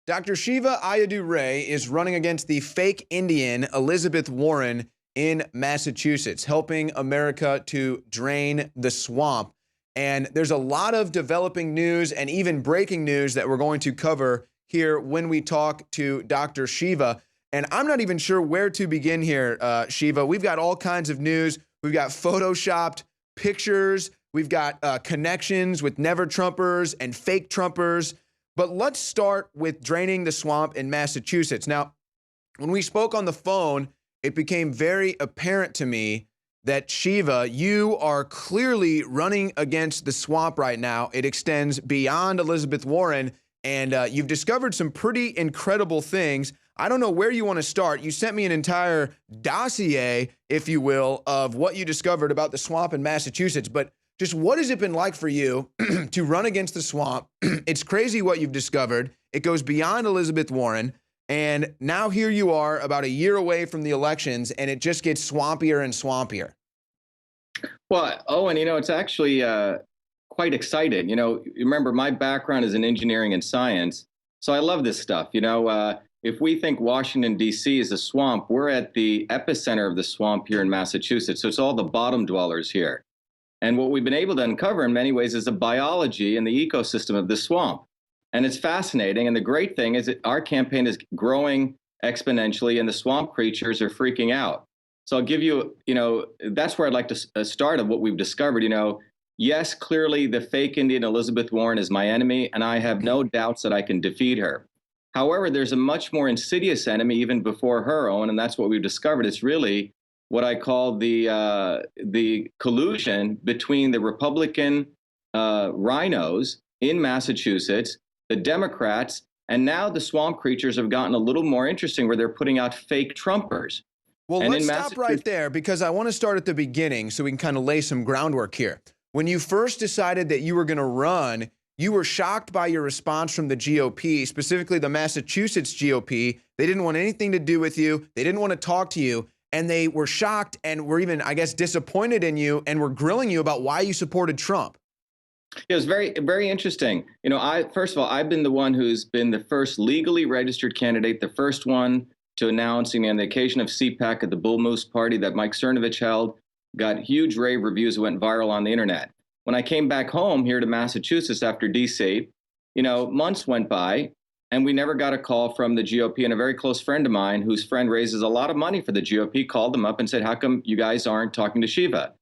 Dr. Shiva Ayyadurai is running against the fake Indian Elizabeth Warren in Massachusetts, helping America to drain the swamp. And there's a lot of developing news and even breaking news that we're going to cover here when we talk to Dr. Shiva. And I'm not even sure where to begin here, Shiva. We've got all kinds of news. We've got photoshopped pictures. We've got connections with never Trumpers and fake Trumpers. But let's start with draining the swamp in Massachusetts. Now, when we spoke on the phone, it became very apparent to me that, Shiva, you are clearly running against the swamp right now. It extends beyond Elizabeth Warren, and you've discovered some pretty incredible things. I don't know where you want to start. You sent me an entire dossier, if you will, of what you discovered about the swamp in Massachusetts. But just what has it been like for you to run against the swamp? It's crazy what you've discovered. It goes beyond Elizabeth Warren. And now here you are about a year away from the elections, and it just gets swampier and swampier. Well, Owen, it's actually quite exciting. Remember, my background is in engineering and science, so I love this stuff. If we think Washington, D.C. is a swamp, we're at the epicenter of the swamp here in Massachusetts. So it's all the bottom dwellers here. And what we've been able to uncover in many ways is the biology and the ecosystem of the swamp. And it's fascinating. And the great thing is that our campaign is growing exponentially and the swamp creatures are freaking out. So I'll give you, that's where I'd like to start of what we've discovered. Yes, clearly the fake Indian Elizabeth Warren is my enemy, and I have no doubts that I can defeat her. However, there's a much more insidious enemy even before her, Owen, and that's what we've discovered. It's really what I call the collusion between the Republican rhinos in Massachusetts, the Democrats, and now the swamp creatures have gotten a little more interesting where they're putting out fake Trumpers. Well, let's stop right there because I want to start at the beginning so we can kind of lay some groundwork here. When you first decided that you were going to run, you were shocked by your response from the GOP, specifically the Massachusetts GOP. They didn't want anything to do with you. They didn't want to talk to you. And they were shocked and were even, I guess, disappointed in you and were grilling you about why you supported Trump. It was very, very interesting. First of all, I've been the one who's been the first legally registered candidate, the first one to announcing on the occasion of CPAC at the Bull Moose party that Mike Cernovich held, got huge rave reviews, went viral on the internet. When I came back home here to Massachusetts after DC, months went by and we never got a call from the GOP. And a very close friend of mine, whose friend raises a lot of money for the GOP, called them up and said, how come you guys aren't talking to Shiva?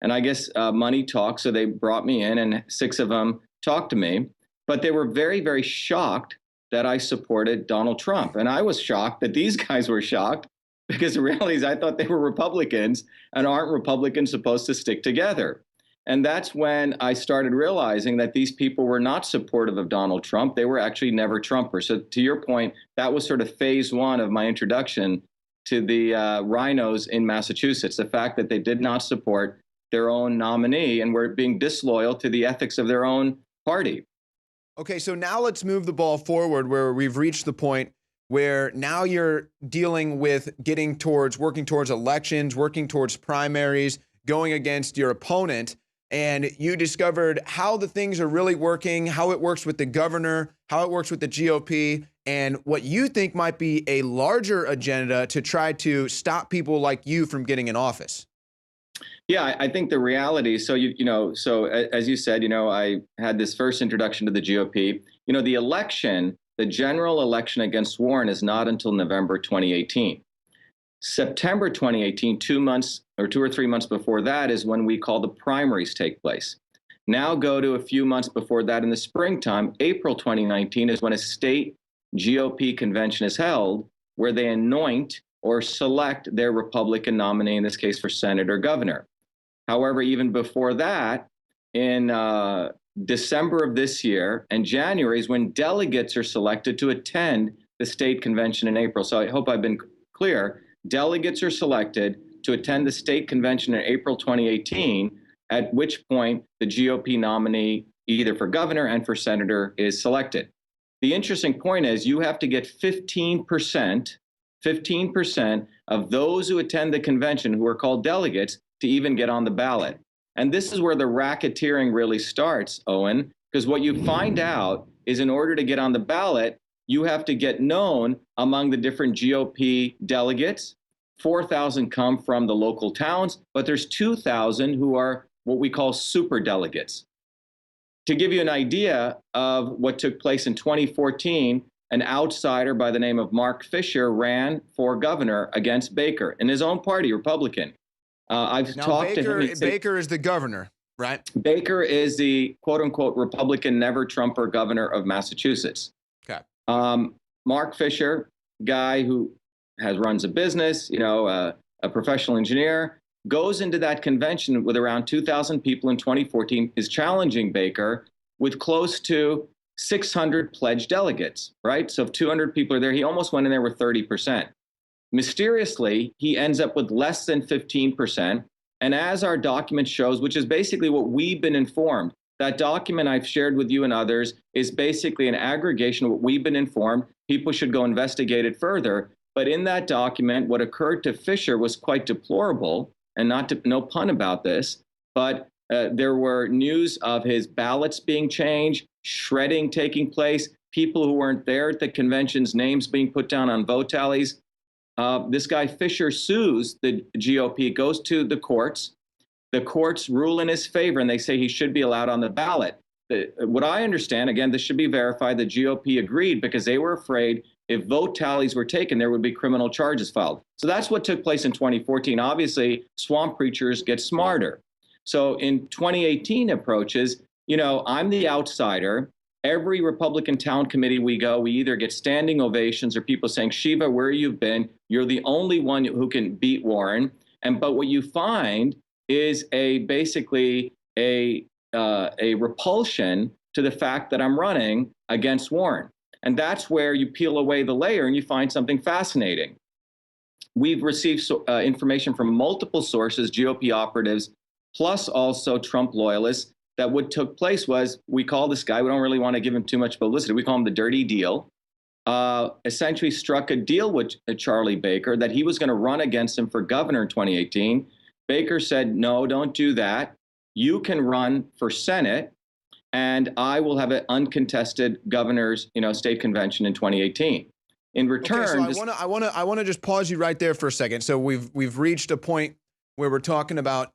And I guess money talks. So they brought me in and 6 of them talked to me. But they were very, very shocked that I supported Donald Trump. And I was shocked that these guys were shocked because the reality is I thought they were Republicans, and aren't Republicans supposed to stick together? And that's when I started realizing that these people were not supportive of Donald Trump. They were actually never Trumpers. So to your point, that was sort of phase 1 of my introduction to the rhinos in Massachusetts, the fact that they did not support their own nominee and were being disloyal to the ethics of their own party. Okay, so now let's move the ball forward where we've reached the point where now you're dealing with working towards elections, working towards primaries, going against your opponent. And you discovered how the things are really working, how it works with the governor, how it works with the GOP, and what you think might be a larger agenda to try to stop people like you from getting in office. Yeah, I think the reality. So so as you said, I had this first introduction to the GOP. The general election against Warren is not until November 2018. September 2018, 2 months or 2 or 3 months before that, is when we call the primaries take place. Now go to a few months before that in the springtime, April 2019 is when a state GOP convention is held where they anoint or select their Republican nominee, in this case for Senate or governor. However, even before that, in December of this year and January is when delegates are selected to attend the state convention in April. So I hope I've been clear. Delegates are selected to attend the state convention in April 2018, at which point the GOP nominee, either for governor and for senator, is selected. The interesting point is you have to get 15% of those who attend the convention, who are called delegates, to even get on the ballot. And this is where the racketeering really starts, Owen, because what you find out is in order to get on the ballot, you have to get known among the different GOP delegates. 4,000 come from the local towns, but there's 2,000 who are what we call super delegates. To give you an idea of what took place in 2014, an outsider by the name of Mark Fisher ran for governor against Baker in his own party, Republican. I've talked to him. Baker is the governor, right? Baker is the quote unquote Republican never Trumper governor of Massachusetts. Okay. Mark Fisher, guy who runs a business, a professional engineer, goes into that convention with around 2,000 people in 2014, is challenging Baker with close to 600 pledged delegates, right? So if 200 people are there, he almost went in there with 30%. Mysteriously, he ends up with less than 15%. And as our document shows, which is basically what we've been informed, that document I've shared with you and others is basically an aggregation of what we've been informed. People should go investigate it further. But in that document, what occurred to Fisher was quite deplorable, and no pun about this, but there were news of his ballots being changed, shredding taking place, people who weren't there at the convention's names being put down on vote tallies. This guy Fisher sues the GOP, goes to the courts. The courts rule in his favor, and they say he should be allowed on the ballot. What I understand, again, this should be verified, the GOP agreed because they were afraid if vote tallies were taken, there would be criminal charges filed. So that's what took place in 2014. Obviously, swamp preachers get smarter. So in 2018 approaches, I'm the outsider. Every Republican town committee we go, we either get standing ovations or people saying, Shiva, where you've been, you're the only one who can beat Warren. But what you find is basically a repulsion to the fact that I'm running against Warren. And that's where you peel away the layer and you find something fascinating. We've received information from multiple sources, GOP operatives, plus also Trump loyalists, that what took place was, we call this guy, we don't really want to give him too much publicity, we call him the dirty deal, essentially struck a deal with Charlie Baker that he was going to run against him for governor in 2018. Baker said, no, don't do that. You can run for Senate, and I will have an uncontested governor's, state convention in 2018. In return, okay, so I want to just pause you right there for a second. So we've reached a point where we're talking about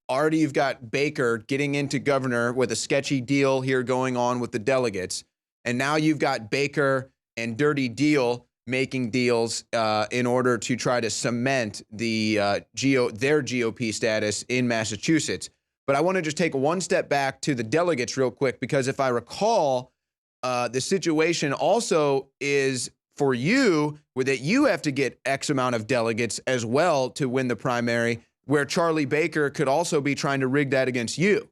already you've got Baker getting into governor with a sketchy deal here going on with the delegates, and now you've got Baker and Dirty Deal making deals in order to try to cement their GOP status in Massachusetts. But I want to just take one step back to the delegates real quick, because if I recall, the situation also is for you that you have to get X amount of delegates as well to win the primary, where Charlie Baker could also be trying to rig that against you.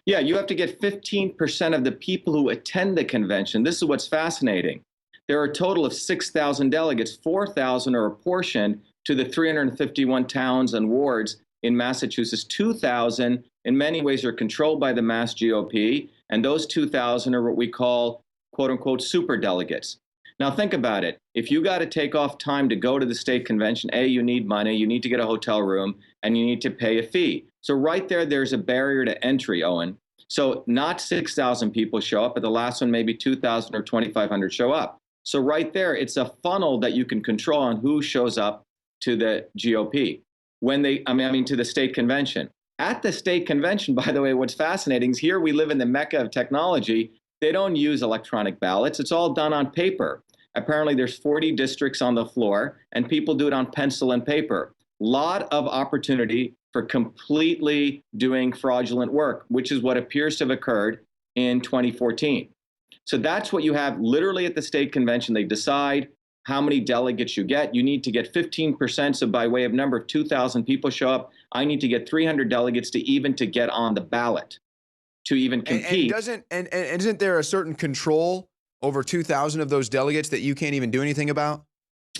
Yeah, you have to get 15% of the people who attend the convention. This is what's fascinating. There are a total of 6,000 delegates. 4,000 are apportioned to the 351 towns and wards in Massachusetts. 2,000 in many ways are controlled by the Mass GOP, and those 2,000 are what we call, quote unquote, super delegates. Now think about it. If you got to take off time to go to the state convention, you need money, you need to get a hotel room, and you need to pay a fee. So right there's a barrier to entry, Owen. So not 6,000 people show up, but the last one, maybe 2,000 or 2,500 show up. So right there, it's a funnel that you can control on who shows up to the GOP. To the state convention. At the state convention, by the way, what's fascinating is here we live in the mecca of technology. They don't use electronic ballots. It's all done on paper. Apparently there's 40 districts on the floor, and people do it on pencil and paper. Lot of opportunity for completely doing fraudulent work, which is what appears to have occurred in 2014. So that's what you have literally at the state convention. They decide how many delegates you get. You need to get 15%. So by way of number of 2,000 people show up, I need to get 300 delegates to get on the ballot, to even compete. And isn't there a certain control over 2,000 of those delegates that you can't even do anything about?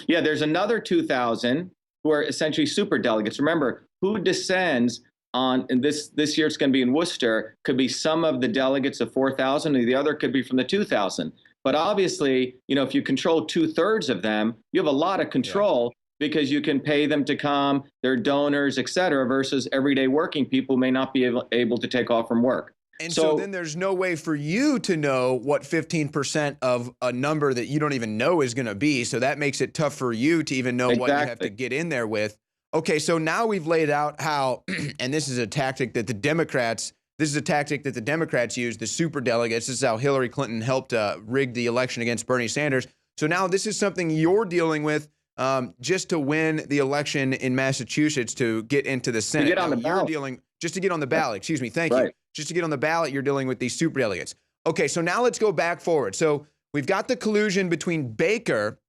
Yeah, there's another 2,000 who are essentially super delegates. Remember, who descends on, and this year it's going to be in Worcester, could be some of the delegates of 4,000, and the other could be from the 2,000. But obviously, if you control 2/3 of them, you have a lot of control because you can pay them to come, they're donors, et cetera, versus everyday working people may not be able to take off from work. And so then there's no way for you to know what 15% of a number that you don't even know is going to be. So that makes it tough for you to even know what you have to get in there with. Okay, so now we've laid out how, and this is a tactic that the Democrats use, the superdelegates. This is how Hillary Clinton helped rig the election against Bernie Sanders. So now this is something you're dealing with just to win the election in Massachusetts to get into the Senate. To get on the ballot. Just to get on the ballot, excuse me, thank you. Just to get on the ballot, you're dealing with these superdelegates. Okay, so now let's go back forward. So we've got the collusion between Baker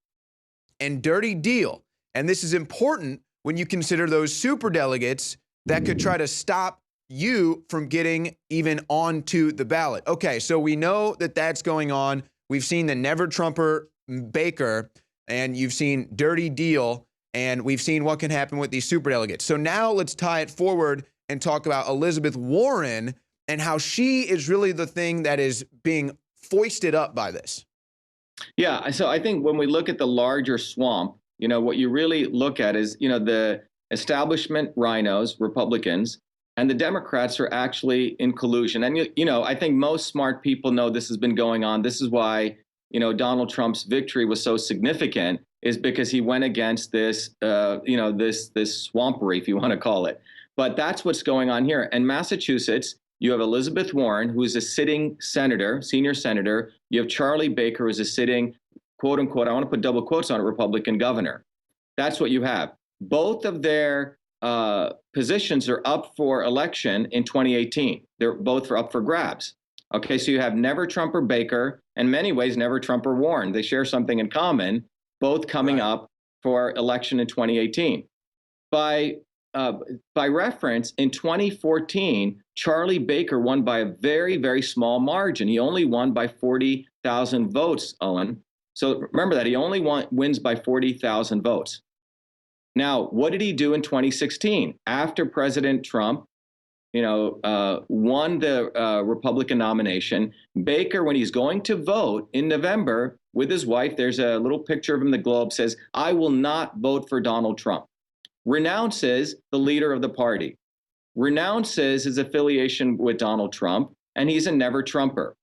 and Dirty Deal. And this is important when you consider those superdelegates that could try to stop you from getting even onto the ballot. Okay, so we know that that's going on. We've seen the Never Trumper Baker, and you've seen Dirty Deal, and we've seen what can happen with these superdelegates. So now let's tie it forward and talk about Elizabeth Warren and how she is really the thing that is being foisted up by this. Yeah, so I think when we look at the larger swamp, what you really look at is, the establishment rhinos, Republicans, and the Democrats are actually in collusion. And, I think most smart people know this has been going on. This is why, Donald Trump's victory was so significant, is because he went against this, this swampery, if you want to call it. But that's what's going on here. In Massachusetts, you have Elizabeth Warren, who is a sitting senator, senior senator. You have Charlie Baker, who's a sitting, quote unquote, I want to put double quotes on it, Republican governor. That's what you have. Both of their positions are up for election in 2018. They're both up for grabs. Okay, so you have Never Trumper Baker, in many ways, Never Trumper Warren. They share something in common, both coming up for election in 2018. By reference, in 2014, Charlie Baker won by a very, very small margin. He only won by 40,000 votes, Owen. So remember that he only wins by 40,000 votes. Now, what did he do in 2016? After President Trump, won the Republican nomination, Baker, when he's going to vote in November with his wife, there's a little picture of him in the Globe, says, "I will not vote for Donald Trump." Renounces the leader of the party, renounces his affiliation with Donald Trump, and he's a Never Trumper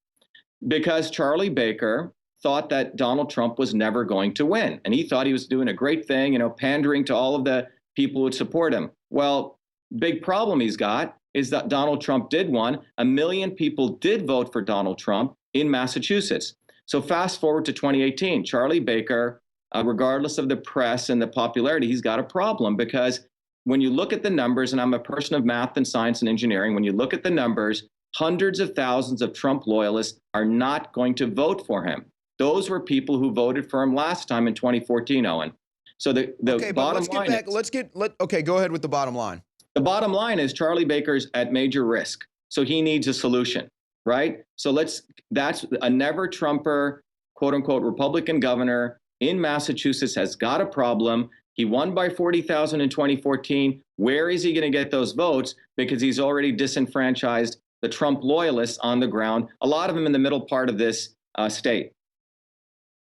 because Charlie Baker thought that Donald Trump was never going to win. And he thought he was doing a great thing, pandering to all of the people who would support him. Well, big problem he's got is that Donald Trump did win. 1 million people did vote for Donald Trump in Massachusetts. So fast forward to 2018, Charlie Baker, regardless of the press and the popularity, he's got a problem because when you look at the numbers, and I'm a person of math and science and engineering, when you look at the numbers, hundreds of thousands of Trump loyalists are not going to vote for him. Those were people who voted for him last time in 2014, Owen. So the bottom line okay, go ahead with the bottom line. The bottom line is Charlie Baker's at major risk. So he needs a solution, right? So that's a Never Trumper, quote unquote, Republican governor in Massachusetts has got a problem. He won by 40,000 in 2014. Where is he going to get those votes? Because he's already disenfranchised the Trump loyalists on the ground, a lot of them in the middle part of this state.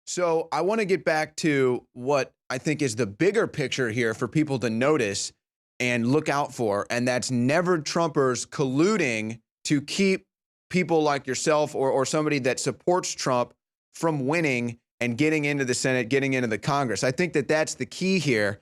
So I want to get back to what I think is the bigger picture here for people to notice and look out for, and that's Never Trumpers colluding to keep people like yourself or somebody that supports Trump from winning and getting into the Senate, getting into the Congress. I think that that's the key here.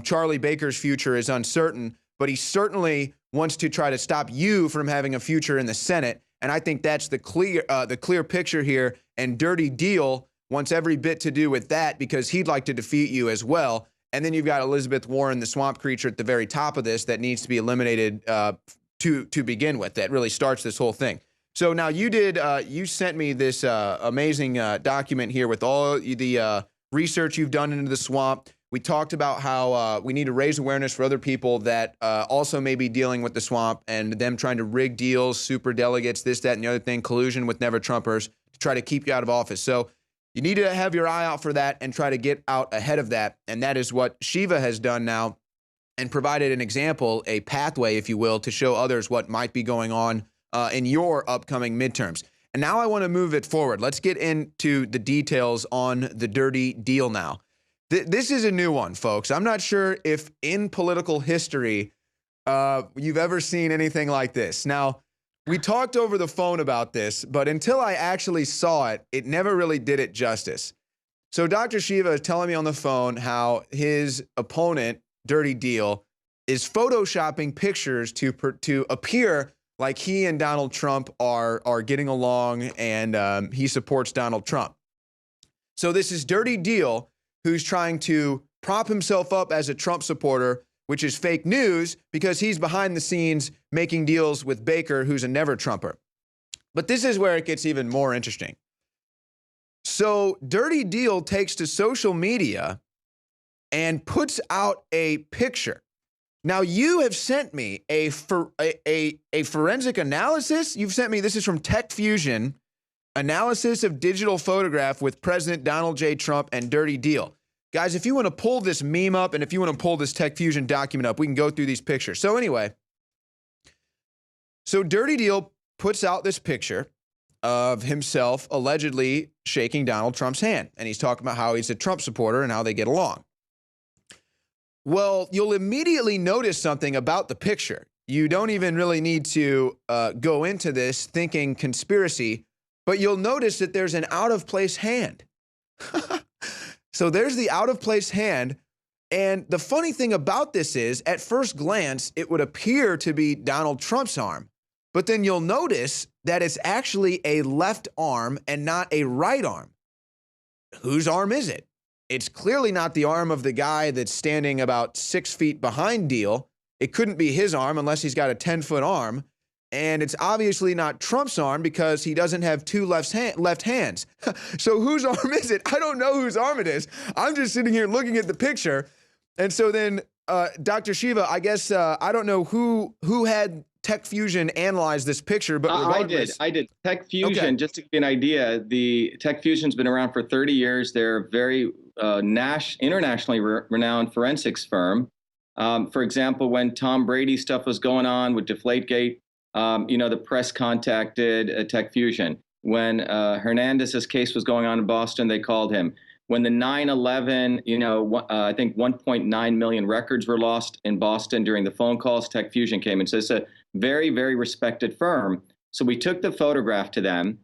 Charlie Baker's future is uncertain, but he certainly wants to try to stop you from having a future in the Senate. And I think that's the clear picture here. And Dirty Deal wants every bit to do with that because he'd like to defeat you as well. And then you've got Elizabeth Warren, the swamp creature, at the very top of this that needs to be eliminated to begin with. That really starts this whole thing. So now you sent me this amazing document here with all the research you've done into the swamp. We talked about how we need to raise awareness for other people that also may be dealing with the swamp and them trying to rig deals, super delegates, this, that, and the other thing, collusion with Never Trumpers to try to keep you out of office. So you need to have your eye out for that and try to get out ahead of that. And that is what Shiva has done now and provided an example, a pathway, if you will, to show others what might be going on in your upcoming midterms. And now I want to move it forward. Let's get into the details on the Dirty Deal now. This is a new one, folks. I'm not sure if in political history you've ever seen anything like this. Now, We talked over the phone about this, but until I actually saw it, it never really did it justice. So Dr. Shiva is telling me on the phone how his opponent, Dirty Deal, is photoshopping pictures to appear like he and Donald Trump are getting along, and he supports Donald Trump. So this is Dirty Deal who's trying to prop himself up as a Trump supporter, which is fake news because he's behind the scenes making deals with Baker, who's a never Trumper. But this is where it gets even more interesting. So Dirty Deal takes to social media and puts out a picture. Now, you have sent me a forensic analysis. You've sent me, this is from Tech Fusion, analysis of digital photograph with President Donald J. Trump and Dirty Deal. Guys, if you want to pull this meme up and if you want to pull this Tech Fusion document up, we can go through these pictures. So anyway, so Dirty Deal puts out this picture of himself allegedly shaking Donald Trump's hand. And he's talking about how he's a Trump supporter and how they get along. Well, you'll immediately notice something about the picture. You don't even really need to go into this thinking conspiracy, but you'll notice that there's an out-of-place hand. So there's the out-of-place hand. And the funny thing about this is, at first glance, it would appear to be Donald Trump's arm. But then you'll notice that it's actually a left arm and not a right arm. Whose arm is it? It's clearly not the arm of the guy that's standing about 6 feet behind Deal. It couldn't be his arm unless he's got a 10-foot arm. And it's obviously not Trump's arm because he doesn't have two left hands. So whose arm is it? I don't know whose arm it is. I'm just sitting here looking at the picture. And so then Dr. Shiva, I guess, I don't know who had Tech Fusion analyze this picture, but regardless, I did. Tech Fusion, okay. Just to give you an idea, the Tech Fusion's been around for 30 years. They're a very internationally renowned forensics firm. For example, when Tom Brady stuff was going on with Deflategate, the press contacted Tech Fusion. When Hernandez's case was going on in Boston, they called him. When the 9/11, I think 1.9 million records were lost in Boston during the phone calls, Tech Fusion came in. So it's a very, very respected firm. So we took the photograph to them.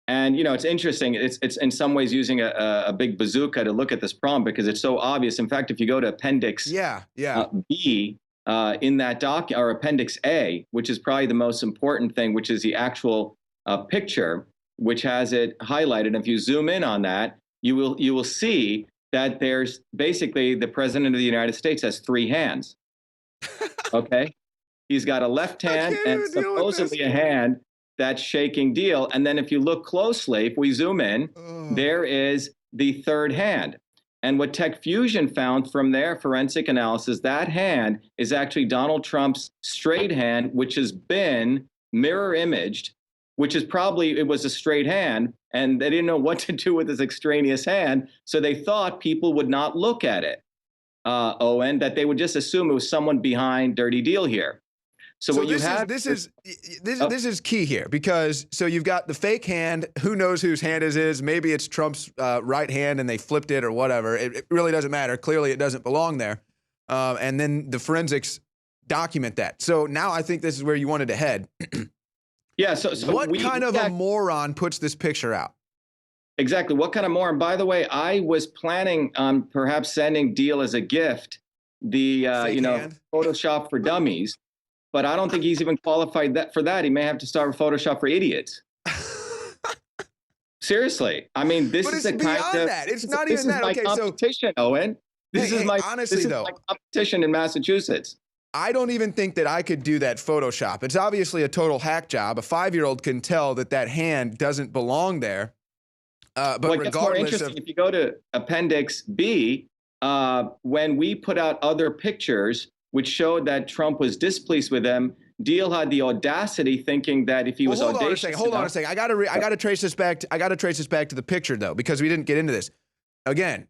And, it's interesting. It's in some ways using a big bazooka to look at this problem because it's so obvious. In fact, if you go to Appendix B in that doc, or Appendix A, which is probably the most important thing, which is the actual picture, which has it highlighted. And if you zoom in on that, you will see that there's basically the president of the United States has three hands. Okay, he's got a left hand and supposedly a hand that's shaking Deal. And then if you look closely, if we zoom in, there is the third hand. And what Tech Fusion found from their forensic analysis, that hand is actually Donald Trump's straight hand, which has been mirror imaged, which is probably, it was a straight hand, and they didn't know what to do with this extraneous hand. So they thought people would not look at it, Owen, that they would just assume it was someone behind Dirty Deal here. So what you have, this is key here, because so you've got the fake hand. Who knows whose hand it is? Maybe it's Trump's right hand and they flipped it or whatever. It really doesn't matter. Clearly, it doesn't belong there. And then the forensics document that. So now I think this is where you wanted to head. Yeah. So what kind of a moron puts this picture out? Exactly. What kind of moron? By the way, I was planning on perhaps sending Deal as a gift the Photoshop for Dummies. But I don't think he's even qualified for that. He may have to start with Photoshop for Idiots. Seriously. I mean, this is the kind of that. It's not even that. Okay, competition, Owen. This is my competition in Massachusetts. I don't even think that I could do that Photoshop. It's obviously a total hack job. A 5-year-old can tell that that hand doesn't belong there. But regardless more interesting, if you go to Appendix B, when we put out other pictures which showed that Trump was displeased with them, Deal had the audacity thinking that if he was audacious. Hold on a second. I gotta trace this back. I gotta trace this back to the picture though, because we didn't get into this. Again,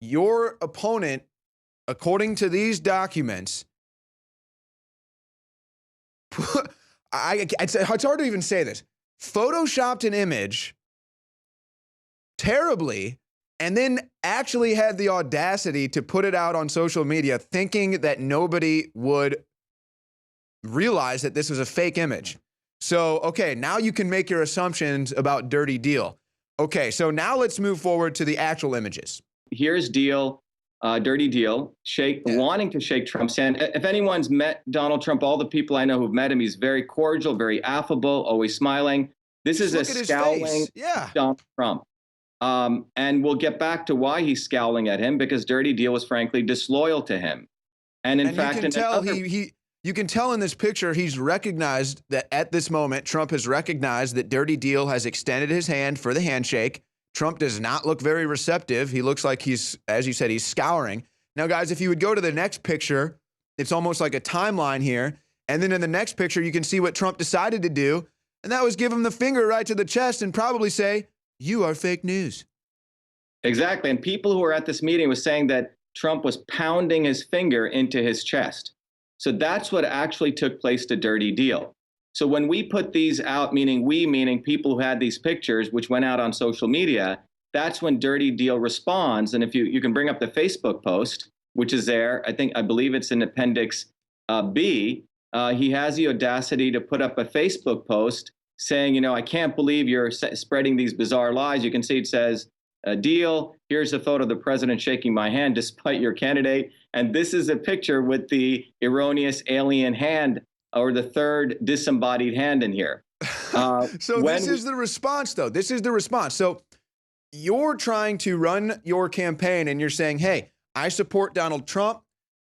your opponent, according to these documents, it's hard to even say this. Photoshopped an image terribly, and then actually had the audacity to put it out on social media thinking that nobody would realize that this was a fake image. So, okay, now you can make your assumptions about Dirty Deal. Okay, so now let's move forward to the actual images. Here's Deal, Dirty Deal, wanting to shake Trump's hand. If anyone's met Donald Trump, all the people I know who've met him, he's very cordial, very affable, always smiling. This is a scowling Donald Trump. And we'll get back to why he's scowling at him, because Dirty Deal was frankly disloyal to him. And in fact, you can tell in this picture, he's recognized that at this moment, Trump has recognized that Dirty Deal has extended his hand for the handshake. Trump does not look very receptive. He looks like he's, as you said, he's scouring. Now, guys, if you would go to the next picture, it's almost like a timeline here. And then in the next picture, you can see what Trump decided to do. And that was give him the finger right to the chest and probably say, "You are fake news." Exactly. And people who were at this meeting was saying that Trump was pounding his finger into his chest. So that's what actually took place to Dirty Deal. So when we put these out, meaning people who had these pictures, which went out on social media, that's when Dirty Deal responds. And if you can bring up the Facebook post, which is there, I believe it's in Appendix B, he has the audacity to put up a Facebook post saying, I can't believe you're spreading these bizarre lies. You can see it says, Deal, here's a photo of the president shaking my hand despite your candidate. And this is a picture with the erroneous alien hand, or the third disembodied hand in here. So this is the response, though. This is the response. So you're trying to run your campaign and you're saying, hey, I support Donald Trump.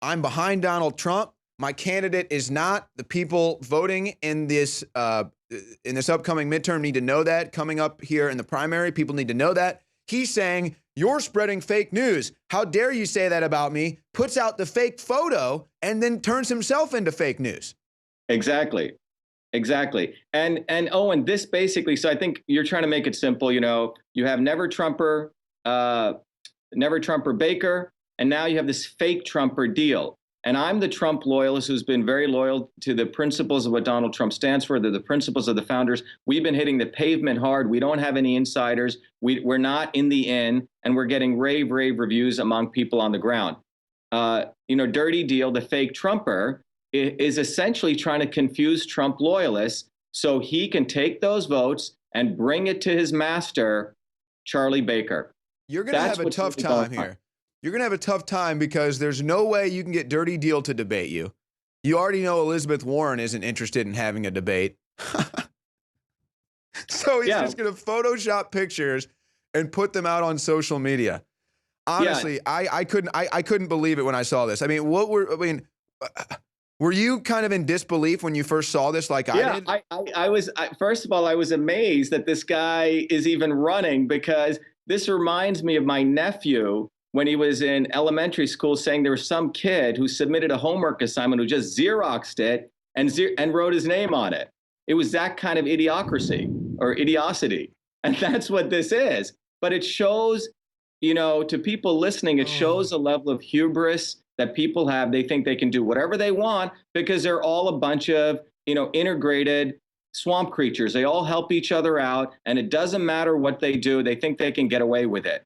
I'm behind Donald Trump. My candidate is not. The people voting in this upcoming midterm need to know that. Coming up here in the primary, people need to know that. He's saying, you're spreading fake news. How dare you say that about me? Puts out the fake photo and then turns himself into fake news. Exactly. And this basically, so I think you're trying to make it simple. You have Never Trumper Baker, and now you have this fake Trumper Deal. And I'm the Trump loyalist who's been very loyal to the principles of what Donald Trump stands for. They're the principles of the founders. We've been hitting the pavement hard. We don't have any insiders. We're not in the inn, and we're getting rave reviews among people on the ground. Dirty Deal, the fake Trumper, is essentially trying to confuse Trump loyalists so he can take those votes and bring it to his master, Charlie Baker. You're going to have a tough time here. You're going to have a tough time because there's no way you can get Dirty Deal to debate you. You already know Elizabeth Warren isn't interested in having a debate. So he's just going to Photoshop pictures and put them out on social media. Honestly, I couldn't believe it when I saw this. Were you kind of in disbelief when you first saw this like I did? I was, first of all, I was amazed that this guy is even running, because this reminds me of my nephew when he was in elementary school, saying there was some kid who submitted a homework assignment who just Xeroxed it and wrote his name on it. It was that kind of idiocracy or idiocy. And that's what this is. But it shows, to people listening, it shows a level of hubris that people have. They think they can do whatever they want because they're all a bunch of, integrated swamp creatures. They all help each other out, and it doesn't matter what they do. They think they can get away with it.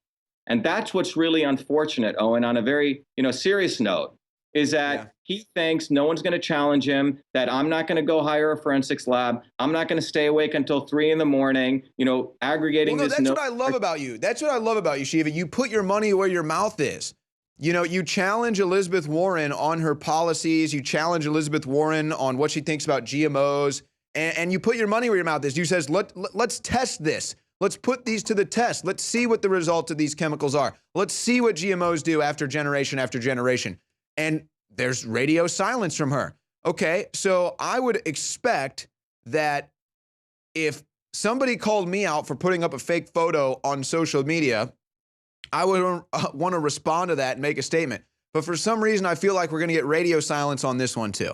And that's what's really unfortunate, Owen, on a very, serious note, is that he thinks no one's going to challenge him, that I'm not going to go hire a forensics lab. I'm not going to stay awake until 3 a.m, aggregating this. That's what I love about you. That's what I love about you, Shiva. You put your money where your mouth is. You challenge Elizabeth Warren on her policies. You challenge Elizabeth Warren on what she thinks about GMOs. And you put your money where your mouth is. You says, let's test this. Let's put these to the test. Let's see what the results of these chemicals are. Let's see what GMOs do after generation after generation. And there's radio silence from her. Okay, so I would expect that if somebody called me out for putting up a fake photo on social media, I would want to respond to that and make a statement. But for some reason, I feel like we're going to get radio silence on this one too.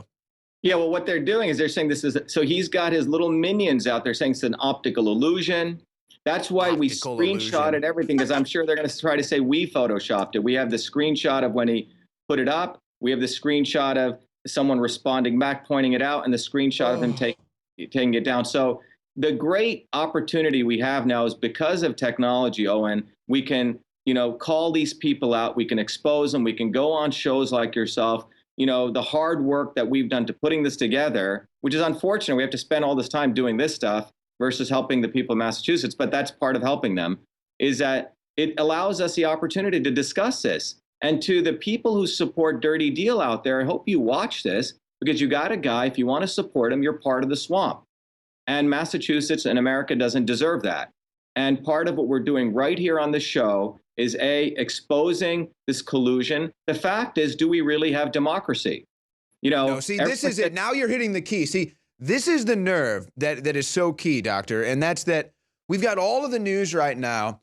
Yeah, well, what they're doing is they're saying this is, so he's got his little minions out there saying it's an optical illusion. That's why we screenshotted everything, because I'm sure they're going to try to say we photoshopped it. We have the screenshot of when he put it up. We have the screenshot of someone responding back, pointing it out, and the screenshot of him taking it down. So the great opportunity we have now is because of technology, Owen, we can, call these people out. We can expose them. We can go on shows like yourself. the hard work that we've done to putting this together, which is unfortunate. We have to spend all this time doing this stuff versus helping the people of Massachusetts, but that's part of helping them, is that it allows us the opportunity to discuss this. And to the people who support Dirty Deal out there, I hope you watch this, because you got a guy, if you want to support him, you're part of the swamp. And Massachusetts and America doesn't deserve that. And part of what we're doing right here on the show is exposing this collusion. The fact is, do we really have democracy? No, see, this is it. Now you're hitting the key. See, this is the nerve that is so key, Doctor. And that's that we've got all of the news right now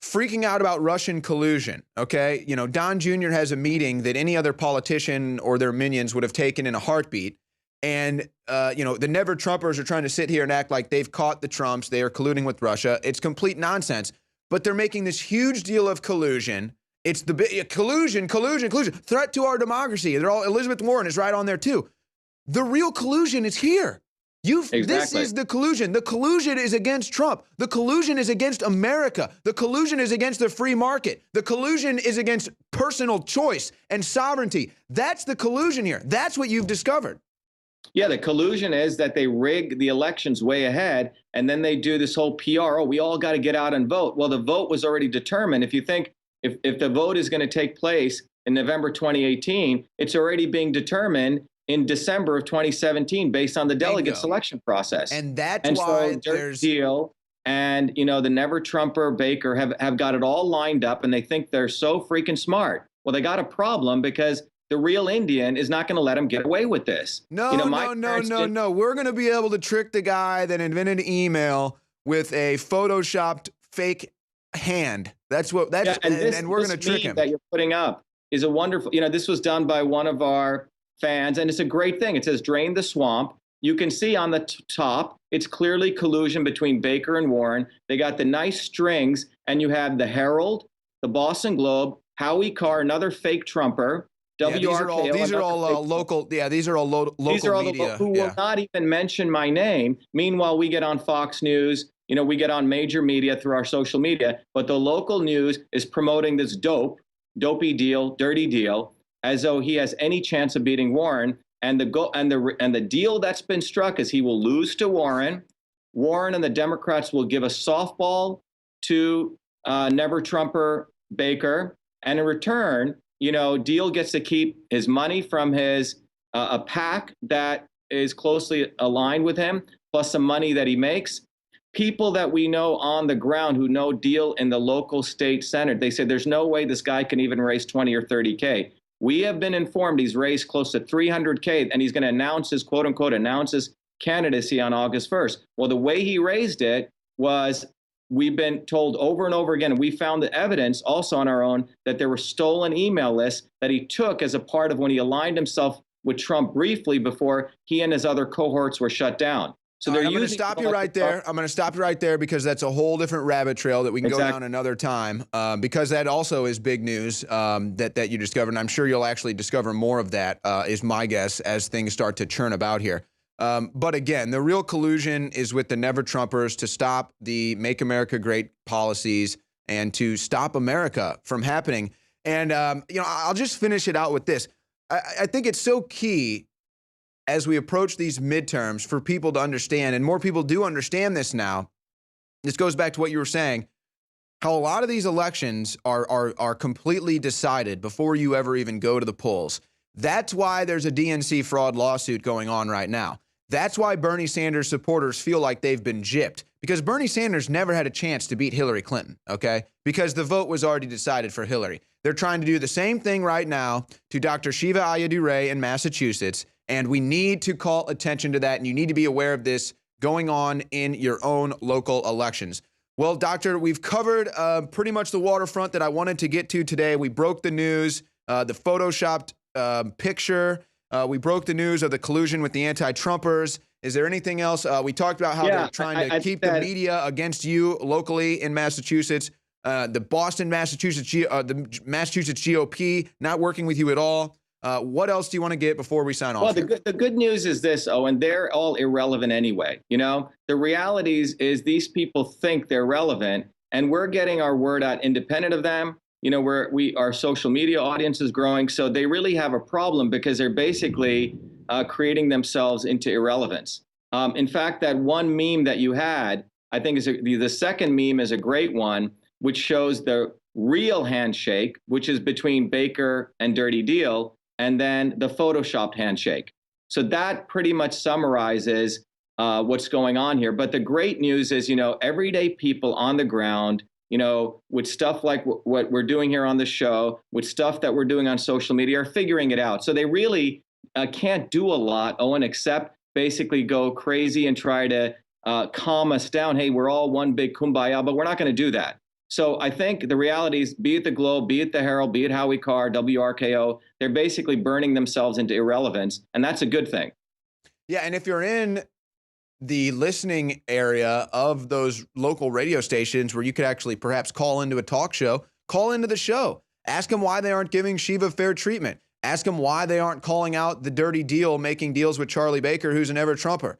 freaking out about Russian collusion, okay? Don Jr. has a meeting that any other politician or their minions would have taken in a heartbeat. And, the Never Trumpers are trying to sit here and act like they've caught the Trumps. They are colluding with Russia. It's complete nonsense. But they're making this huge deal of collusion. It's the collusion, threat to our democracy. They're all, Elizabeth Warren is right on there too. The real collusion is here. Exactly. This is the collusion. The collusion is against Trump. The collusion is against America. The collusion is against the free market. The collusion is against personal choice and sovereignty. That's the collusion here. That's what you've discovered. Yeah, the collusion is that they rig the elections way ahead, and then they do this whole PR, we all got to get out and vote. Well, the vote was already determined. If you think if the vote is going to take place in November 2018, it's already being determined in December of 2017 based on the delegate selection process. And that's why there's Deal and the Never Trumper Baker have got it all lined up, and they think they're so freaking smart. Well, they got a problem, because the real Indian is not going to let him get away with this. No. We're going to be able to trick the guy that invented email with a photoshopped fake hand. And we're going to trick him. That you're putting up is a wonderful, this was done by one of our fans, and it's a great thing. It says drain the swamp. You can see on the top, it's clearly collusion between Baker and Warren. They got the nice strings, and you have the Herald, the Boston Globe, Howie Carr, another fake Trumper, WRKO. These are all local. Yeah, these are all local media. Who will not even mention my name. Meanwhile, we get on Fox News. We get on major media through our social media. But the local news is promoting this dopey deal, dirty deal, as though he has any chance of beating Warren. And the deal that's been struck is he will lose to Warren. Warren and the Democrats will give a softball to Never Trumper Baker, and in return, Deal gets to keep his money from his a PAC that is closely aligned with him, plus some money that he makes. People that we know on the ground who know Deal in the local state senate, they say there's no way this guy can even raise 20 or 30K. We have been informed he's raised close to 300K, and he's going to announce his candidacy on August 1st. Well, the way he raised it was, we've been told over and over again, and we found the evidence also on our own, that there were stolen email lists that he took as a part of when he aligned himself with Trump briefly before he and his other cohorts were shut down. So I'm going to stop you right there. I'm going to stop you right there, because that's a whole different rabbit trail that we can go down another time, because that also is big news that you discovered. And I'm sure you'll actually discover more of that, is my guess, as things start to churn about here. But again, the real collusion is with the Never Trumpers to stop the Make America Great policies and to stop America from happening. And, I'll just finish it out with this. I think it's so key as we approach these midterms for people to understand, and more people do understand this now. This goes back to what you were saying, how a lot of these elections are completely decided before you ever even go to the polls. That's why there's a DNC fraud lawsuit going on right now. That's why Bernie Sanders supporters feel like they've been gypped, because Bernie Sanders never had a chance to beat Hillary Clinton, okay? Because the vote was already decided for Hillary. They're trying to do the same thing right now to Dr. Shiva Ayyadurai in Massachusetts, and we need to call attention to that, and you need to be aware of this going on in your own local elections. Well, Doctor, we've covered pretty much the waterfront that I wanted to get to today. We broke the news, the photoshopped picture. We broke the news of the collusion with the anti-Trumpers. Is there anything else? We talked about how they're trying to keep the media against you locally in Massachusetts. The Massachusetts GOP not working with you at all. What else do you want to get before we sign off? Well, the good news is this, and they're all irrelevant anyway. The reality is these people think they're relevant, and we're getting our word out independent of them. our social media audience is growing. So they really have a problem because they're basically creating themselves into irrelevance. In fact, that one meme that you had, I think the second meme is a great one, which shows the real handshake, which is between Baker and Dirty Deal, and then the photoshopped handshake. So that pretty much summarizes what's going on here. But the great news is, everyday people on the ground, with stuff like what we're doing here on the show, with stuff that we're doing on social media, are figuring it out. So they really can't do a lot, Owen, except basically go crazy and try to calm us down. Hey, we're all one big kumbaya, but we're not going to do that. So I think the reality is, be it the Globe, be it the Herald, be it Howie Carr, WRKO, they're basically burning themselves into irrelevance, and that's a good thing. Yeah, and if you're in the listening area of those local radio stations where you could actually perhaps call into a talk show, call into the show. Ask them why they aren't giving Shiva fair treatment. Ask them why they aren't calling out the Dirty Deal, making deals with Charlie Baker, who's an ever-Trumper.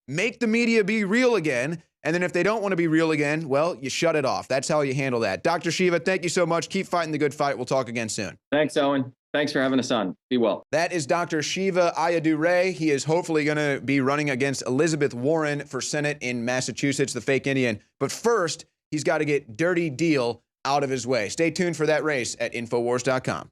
Make the media be real again. And then if they don't want to be real again, well, you shut it off. That's how you handle that. Dr. Shiva, thank you so much. Keep fighting the good fight. We'll talk again soon. Thanks, Owen. Thanks for having us on. Be well. That is Dr. Shiva Ayyadurai. He is hopefully going to be running against Elizabeth Warren for Senate in Massachusetts, the fake Indian. But first, he's got to get Dirty Deal out of his way. Stay tuned for that race at Infowars.com.